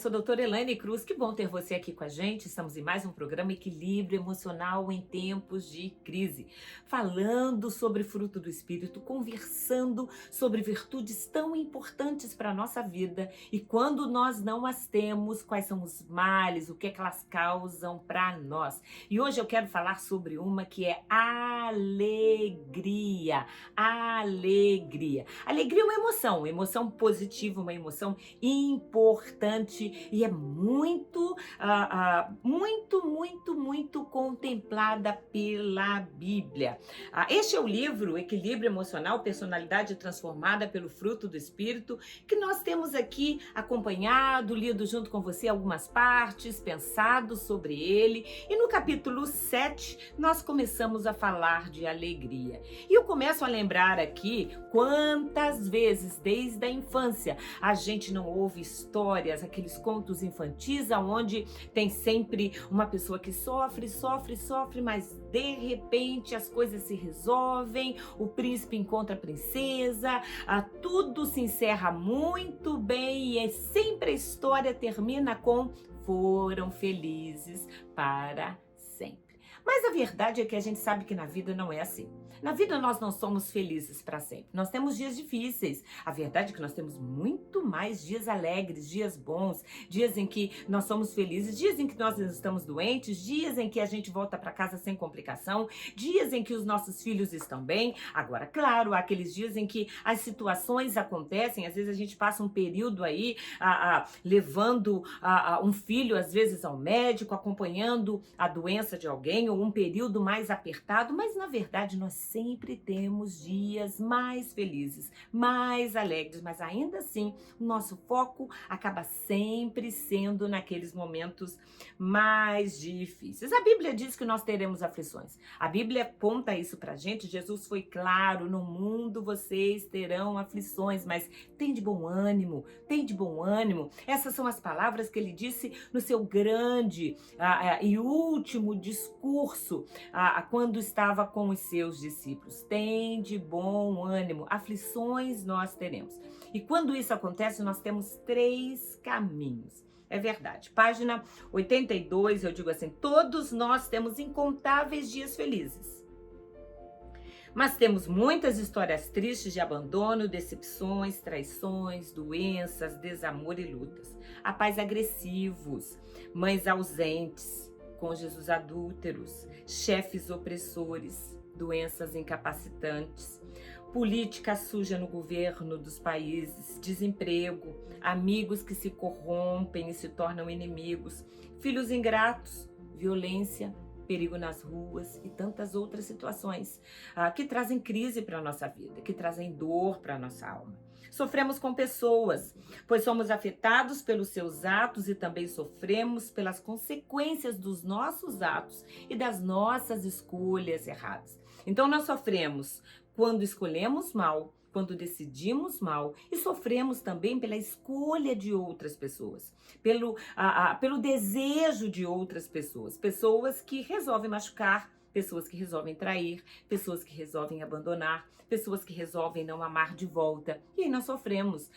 sou a doutora Elaine Cruz, que bom ter você aqui com a gente. Estamos em mais um programa Equilíbrio Emocional em Tempos de Crise, falando sobre fruto do Espírito, conversando sobre virtudes tão importantes para a nossa vida e quando nós não as temos, quais são os males, o que é que elas causam para nós. E hoje eu quero falar sobre uma que é alegria. Alegria. Alegria é uma emoção positiva, uma emoção importante e é muito contemplada pela Bíblia. Este é o livro Equilíbrio Emocional, Personalidade Transformada pelo Fruto do Espírito, que nós temos aqui acompanhado, lido junto com você algumas partes, pensado sobre ele, e no capítulo 7 nós começamos a falar de alegria. E eu começo a lembrar aqui quantas vezes desde a infância a gente não ouve histórias, aqueles contos infantis onde tem sempre uma pessoa que sofre, mas de repente as coisas se resolvem, o príncipe encontra a princesa, tudo se encerra muito bem e sempre a história termina com foram felizes para sempre. Mas a verdade é que a gente sabe que na vida não é assim. Na vida nós não somos felizes para sempre. Nós temos dias difíceis. A verdade é que nós temos muito mais dias alegres, dias bons, dias em que nós somos felizes, dias em que nós estamos doentes, dias em que a gente volta para casa sem complicação, dias em que os nossos filhos estão bem. Agora, claro, há aqueles dias em que as situações acontecem, às vezes a gente passa um período aí levando um filho, às vezes, ao médico, acompanhando a doença de alguém, ou um período mais apertado, mas na verdade nós sempre temos dias mais felizes, mais alegres, mas ainda assim o nosso foco acaba sempre sendo naqueles momentos mais difíceis. A Bíblia diz que nós teremos aflições. A Bíblia conta isso pra gente. Jesus foi claro: no mundo vocês terão aflições, mas tem de bom ânimo, tem de bom ânimo. Essas são as palavras que ele disse no seu grande e último discurso quando estava com os seus discípulos. Tem de bom ânimo, aflições nós teremos. E quando isso acontece, nós temos 3 caminhos. É verdade. Página 82, eu digo assim: todos nós temos incontáveis dias felizes. Mas temos muitas histórias tristes de abandono, decepções, traições, doenças, desamor e lutas. Há pais agressivos, mães ausentes, cônjuges adúlteros, chefes opressores, doenças incapacitantes, política suja no governo dos países, desemprego, amigos que se corrompem e se tornam inimigos, filhos ingratos, violência, perigo nas ruas e tantas outras situações que trazem crise para a nossa vida, que trazem dor para a nossa alma. Sofremos com pessoas, pois somos afetados pelos seus atos e também sofremos pelas consequências dos nossos atos e das nossas escolhas erradas. Então nós sofremos quando escolhemos mal, quando decidimos mal, e sofremos também pela escolha de outras pessoas, pelo desejo de outras pessoas, pessoas que resolvem machucar, pessoas que resolvem trair, pessoas que resolvem abandonar, pessoas que resolvem não amar de volta. E aí nós sofremos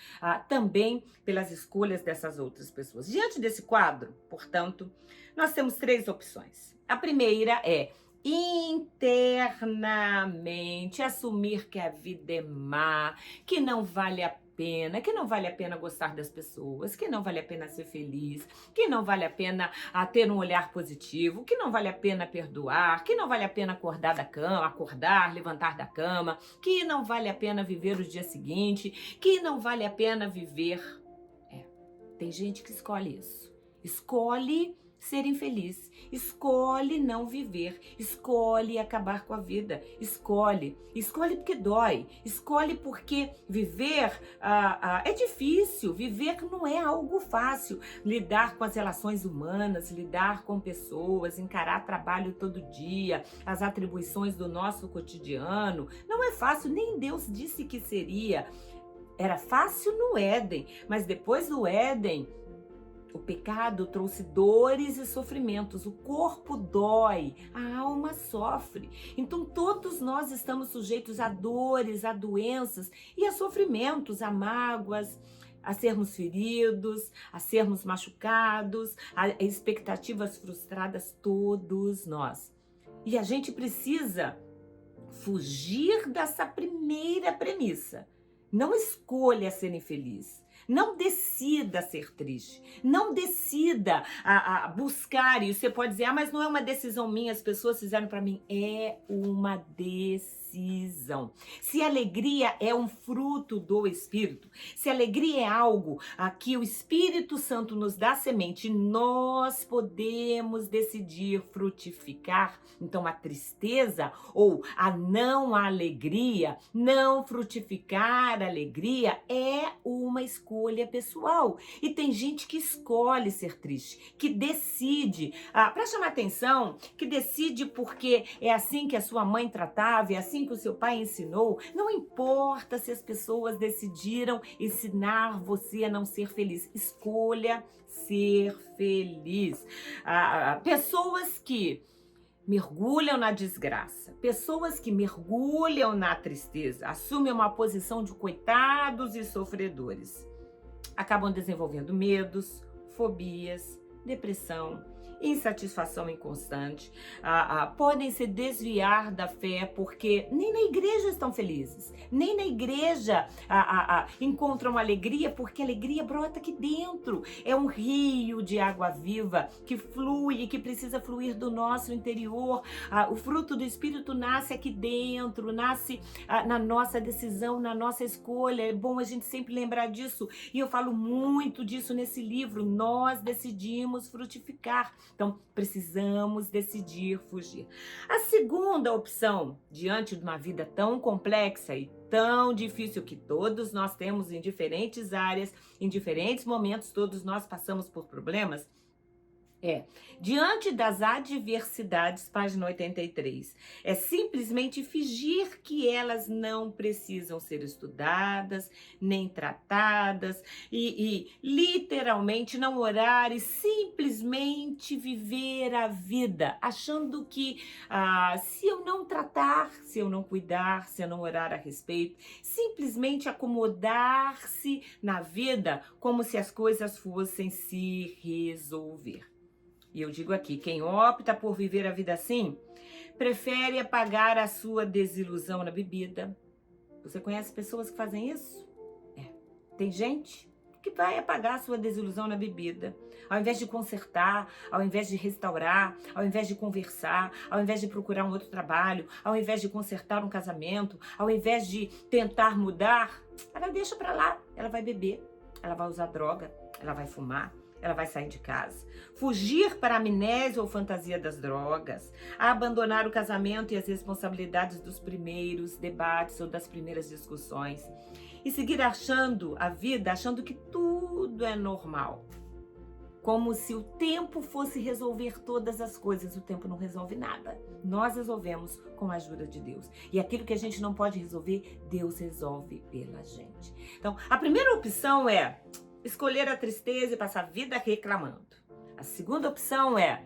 também pelas escolhas dessas outras pessoas. Diante desse quadro, portanto, nós temos 3 opções. A primeira é internamente assumir que a vida é má, que não vale a pena, que não vale a pena gostar das pessoas, que não vale a pena ser feliz, que não vale a pena ter um olhar positivo, que não vale a pena perdoar, que não vale a pena levantar da cama, que não vale a pena viver o dia seguinte, que não vale a pena viver. Tem gente que escolhe isso. Escolhe ser infeliz, escolhe não viver, escolhe acabar com a vida, escolhe porque dói, escolhe porque viver é difícil, viver não é algo fácil, lidar com as relações humanas, lidar com pessoas, encarar trabalho todo dia, as atribuições do nosso cotidiano, não é fácil, nem Deus disse que seria. Era fácil no Éden, mas depois do Éden, o pecado trouxe dores e sofrimentos, o corpo dói, a alma sofre. Então todos nós estamos sujeitos a dores, a doenças e a sofrimentos, a mágoas, a sermos feridos, a sermos machucados, a expectativas frustradas, todos nós. E a gente precisa fugir dessa primeira premissa. Não escolha ser infeliz. Não decida ser triste. Não decida a buscar. E você pode dizer, mas não é uma decisão minha, as pessoas fizeram para mim. É uma decisão. Se alegria é um fruto do Espírito, se alegria é algo que o Espírito Santo nos dá semente, nós podemos decidir frutificar. Então a tristeza ou a não alegria, não frutificar a alegria é uma escolha pessoal. E tem gente que escolhe ser triste, que decide, para chamar atenção, que decide porque é assim que a sua mãe tratava, é assim que o seu pai ensinou. Não importa se as pessoas decidiram ensinar você a não ser feliz. Escolha ser feliz. Pessoas que mergulham na desgraça, pessoas que mergulham na tristeza, assumem uma posição de coitados e sofredores, acabam desenvolvendo medos, fobias, depressão, insatisfação inconstante, podem se desviar da fé porque nem na igreja estão felizes, nem na igreja encontram alegria, porque a alegria brota aqui dentro. É um rio de água viva que flui e que precisa fluir do nosso interior. O fruto do Espírito nasce aqui dentro, nasce na nossa decisão, na nossa escolha. É bom a gente sempre lembrar disso, e eu falo muito disso nesse livro. Nós decidimos frutificar. Então, precisamos decidir fugir. A segunda opção, diante de uma vida tão complexa e tão difícil que todos nós temos em diferentes áreas, em diferentes momentos, todos nós passamos por problemas, diante das adversidades, página 83, é simplesmente fingir que elas não precisam ser estudadas, nem tratadas, e literalmente não orar e simplesmente viver a vida, achando que se eu não tratar, se eu não cuidar, se eu não orar a respeito, simplesmente acomodar-se na vida como se as coisas fossem se resolver. E eu digo aqui, quem opta por viver a vida assim, prefere apagar a sua desilusão na bebida. Você conhece pessoas que fazem isso? Tem gente que vai apagar a sua desilusão na bebida. Ao invés de consertar, ao invés de restaurar, ao invés de conversar, ao invés de procurar um outro trabalho, ao invés de consertar um casamento, ao invés de tentar mudar, ela deixa pra lá. Ela vai beber, ela vai usar droga, ela vai fumar, ela vai sair de casa, fugir para a amnésia ou fantasia das drogas, abandonar o casamento e as responsabilidades dos primeiros debates ou das primeiras discussões e seguir achando a vida, achando que tudo é normal. Como se o tempo fosse resolver todas as coisas. O tempo não resolve nada. Nós resolvemos com a ajuda de Deus. E aquilo que a gente não pode resolver, Deus resolve pela gente. Então, a primeira opção é escolher a tristeza e passar a vida reclamando. A segunda opção é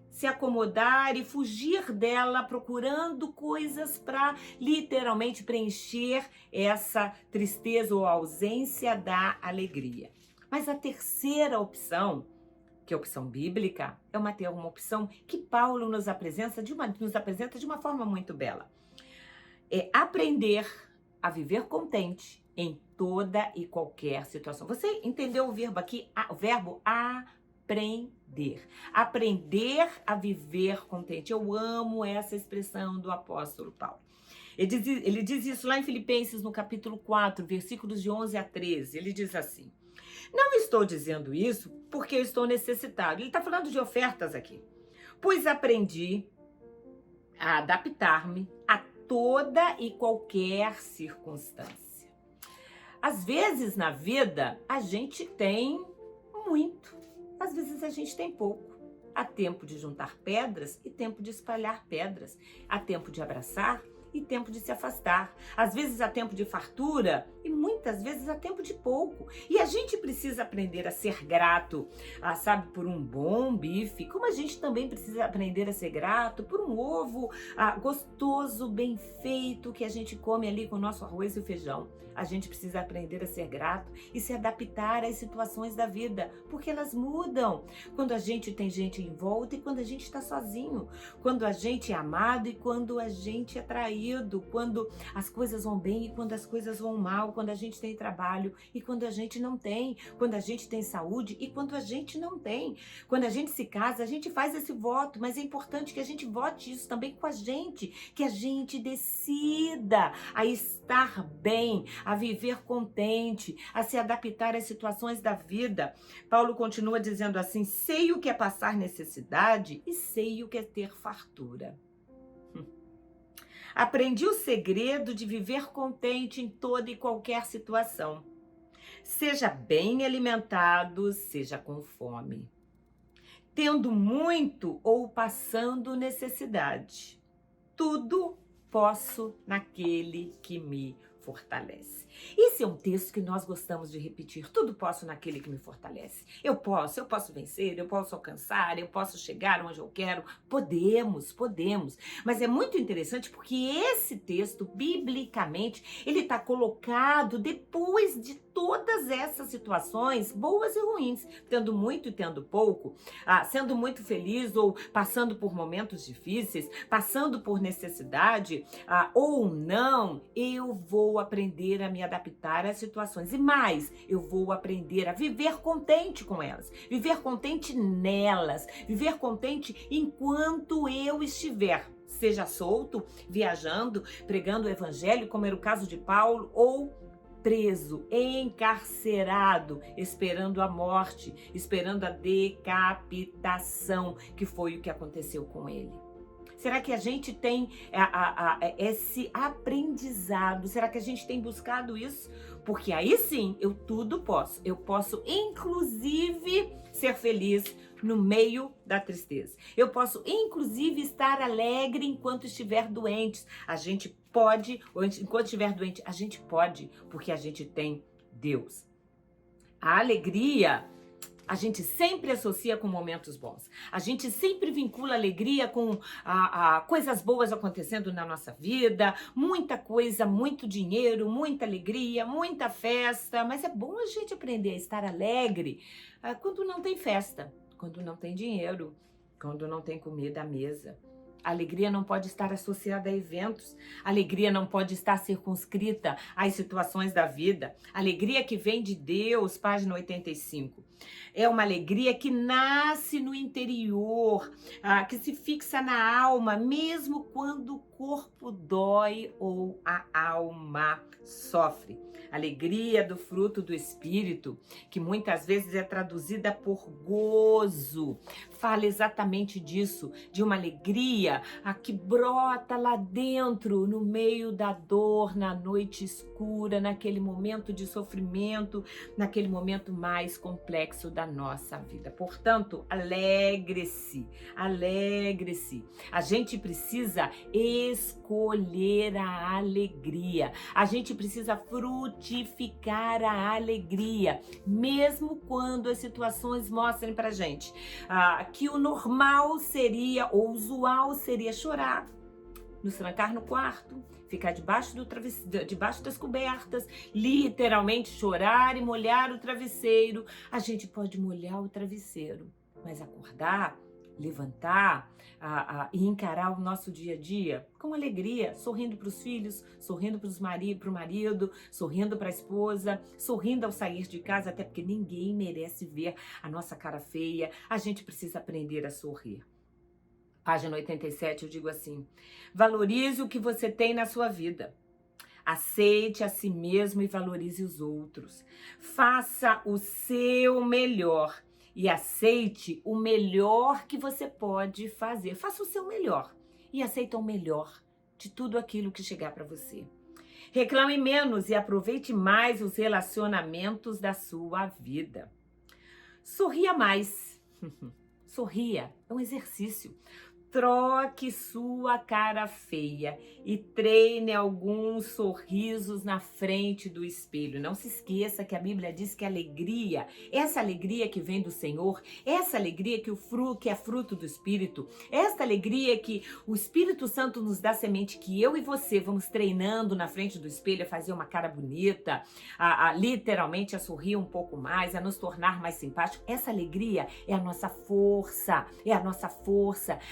se acomodar e fugir dela, procurando coisas para literalmente preencher essa tristeza ou ausência da alegria. Mas a terceira opção, que é a opção bíblica, é uma opção que Paulo nos apresenta de uma forma muito bela. É aprender a viver contente em toda e qualquer situação. Você entendeu o verbo aqui? O verbo aprender. Aprender a viver contente. Eu amo essa expressão do apóstolo Paulo. Ele diz isso lá em Filipenses, no capítulo 4, versículos de 11 a 13. Ele diz assim: não estou dizendo isso porque eu estou necessitado. Ele está falando de ofertas aqui. Pois aprendi a adaptar-me a toda e qualquer circunstância. Às vezes na vida a gente tem muito, às vezes a gente tem pouco. Há tempo de juntar pedras e tempo de espalhar pedras. Há tempo de abraçar e tempo de se afastar. Às vezes há tempo de fartura e muitas vezes há tempo de pouco. E a gente precisa aprender a ser grato, sabe, por um bom bife, como a gente também precisa aprender a ser grato por um ovo gostoso, bem feito, que a gente come ali com o nosso arroz e feijão. A gente precisa aprender a ser grato e se adaptar às situações da vida, porque elas mudam. Quando a gente tem gente em volta e quando a gente está sozinho. Quando a gente é amado e quando a gente é traído. Quando as coisas vão bem e quando as coisas vão mal. Quando a gente tem trabalho e quando a gente não tem. Quando a gente tem saúde e quando a gente não tem. Quando a gente se casa, a gente faz esse voto, mas é importante que a gente vote isso também com a gente. Que a gente decida a estar bem, a viver contente, a se adaptar às situações da vida. Paulo continua dizendo assim: sei o que é passar necessidade e sei o que é ter fartura. Aprendi o segredo de viver contente em toda e qualquer situação. Seja bem alimentado, seja com fome. Tendo muito ou passando necessidade. Tudo posso naquele que me fortalece. Esse é um texto que nós gostamos de repetir. Tudo posso naquele que me fortalece. Eu posso vencer, eu posso alcançar, eu posso chegar onde eu quero. Podemos. Mas é muito interessante porque esse texto, biblicamente, ele está colocado depois de todas essas situações, boas e ruins, tendo muito e tendo pouco, sendo muito feliz ou passando por momentos difíceis, passando por necessidade ou não, eu vou aprender a me adaptar às situações. E mais, eu vou aprender a viver contente com elas, viver contente nelas, viver contente enquanto eu estiver, seja solto, viajando, pregando o evangelho, como era o caso de Paulo, ou preso, encarcerado, esperando a morte, esperando a decapitação, que foi o que aconteceu com ele. Será que a gente tem esse aprendizado? Será que a gente tem buscado isso? Porque aí sim, eu tudo posso. Eu posso, inclusive, ser feliz no meio da tristeza. Eu posso, inclusive, estar alegre enquanto estiver doente. A gente pode, ou enquanto estiver doente, a gente pode, porque a gente tem Deus. A alegria a gente sempre associa com momentos bons. A gente sempre vincula a alegria com coisas boas acontecendo na nossa vida, muita coisa, muito dinheiro, muita alegria, muita festa. Mas é bom a gente aprender a estar alegre quando não tem festa, quando não tem dinheiro, quando não tem comida à mesa. A alegria não pode estar associada a eventos. A alegria não pode estar circunscrita às situações da vida. A alegria que vem de Deus, página 85. É uma alegria que nasce no interior, que se fixa na alma, mesmo quando o corpo dói ou a alma sofre. Alegria do fruto do Espírito, que muitas vezes é traduzida por gozo, fala exatamente disso, de uma alegria que brota lá dentro, no meio da dor, na noite escura, naquele momento de sofrimento, naquele momento mais complexo da nossa vida. Portanto, alegre-se, alegre-se. A gente precisa escolher a alegria, a gente precisa frutificar a alegria, mesmo quando as situações mostrem pra gente que o normal seria, ou usual seria chorar, nos trancar no quarto, ficar debaixo das cobertas, literalmente chorar e molhar o travesseiro. A gente pode molhar o travesseiro, mas acordar, levantar e encarar o nosso dia a dia com alegria, sorrindo para os filhos, sorrindo para o marido, sorrindo para a esposa, sorrindo ao sair de casa, até porque ninguém merece ver a nossa cara feia. A gente precisa aprender a sorrir. Página 87, eu digo assim: valorize o que você tem na sua vida. Aceite a si mesmo e valorize os outros. Faça o seu melhor e aceite o melhor que você pode fazer. Faça o seu melhor e aceita o melhor de tudo aquilo que chegar para você. Reclame menos e aproveite mais os relacionamentos da sua vida. Sorria mais. Sorria, é um exercício. Troque sua cara feia e treine alguns sorrisos na frente do espelho. Não se esqueça que a Bíblia diz que a alegria, essa alegria que vem do Senhor, essa alegria que é fruto do Espírito, esta alegria que o Espírito Santo nos dá semente, que eu e você vamos treinando na frente do espelho a fazer uma cara bonita, literalmente a sorrir um pouco mais, a nos tornar mais simpáticos. Essa alegria é a nossa força,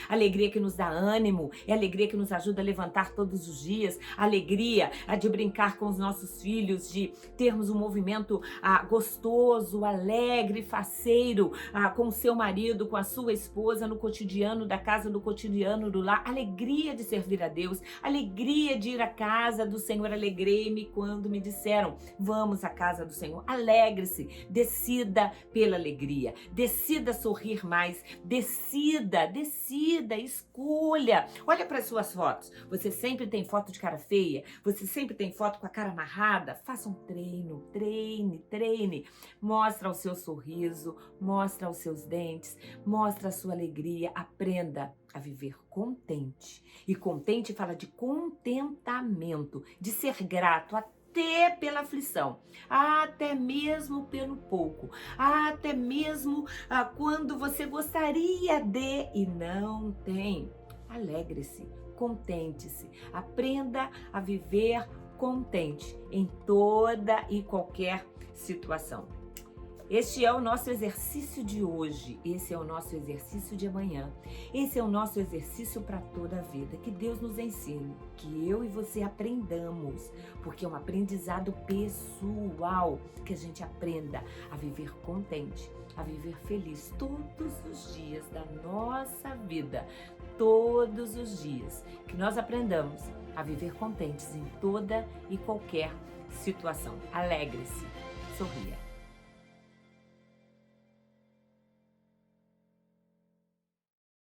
alegria que nos dá ânimo, é a alegria que nos ajuda a levantar todos os dias, a alegria de brincar com os nossos filhos, de termos um movimento gostoso, alegre, faceiro, com o seu marido, com a sua esposa, no cotidiano da casa, no cotidiano do lar, alegria de servir a Deus, alegria de ir à casa do Senhor. Alegrei-me quando me disseram, vamos à casa do Senhor. Alegre-se, decida pela alegria, decida sorrir mais, decida, escolha. Olha para as suas fotos. Você sempre tem foto de cara feia? Você sempre tem foto com a cara amarrada? Faça um treino, treine. Mostra o seu sorriso, mostra os seus dentes, mostra a sua alegria. Aprenda a viver contente. E contente fala de contentamento, de ser grato até pela aflição, até mesmo pelo pouco, até mesmo quando você gostaria de e não tem. Alegre-se, contente-se, aprenda a viver contente em toda e qualquer situação. Este é o nosso exercício de hoje, esse é o nosso exercício de amanhã, esse é o nosso exercício para toda a vida. Que Deus nos ensine, que eu e você aprendamos, porque é um aprendizado pessoal, que a gente aprenda a viver contente, a viver feliz todos os dias da nossa vida, todos os dias, que nós aprendamos a viver contentes em toda e qualquer situação. Alegre-se, sorria.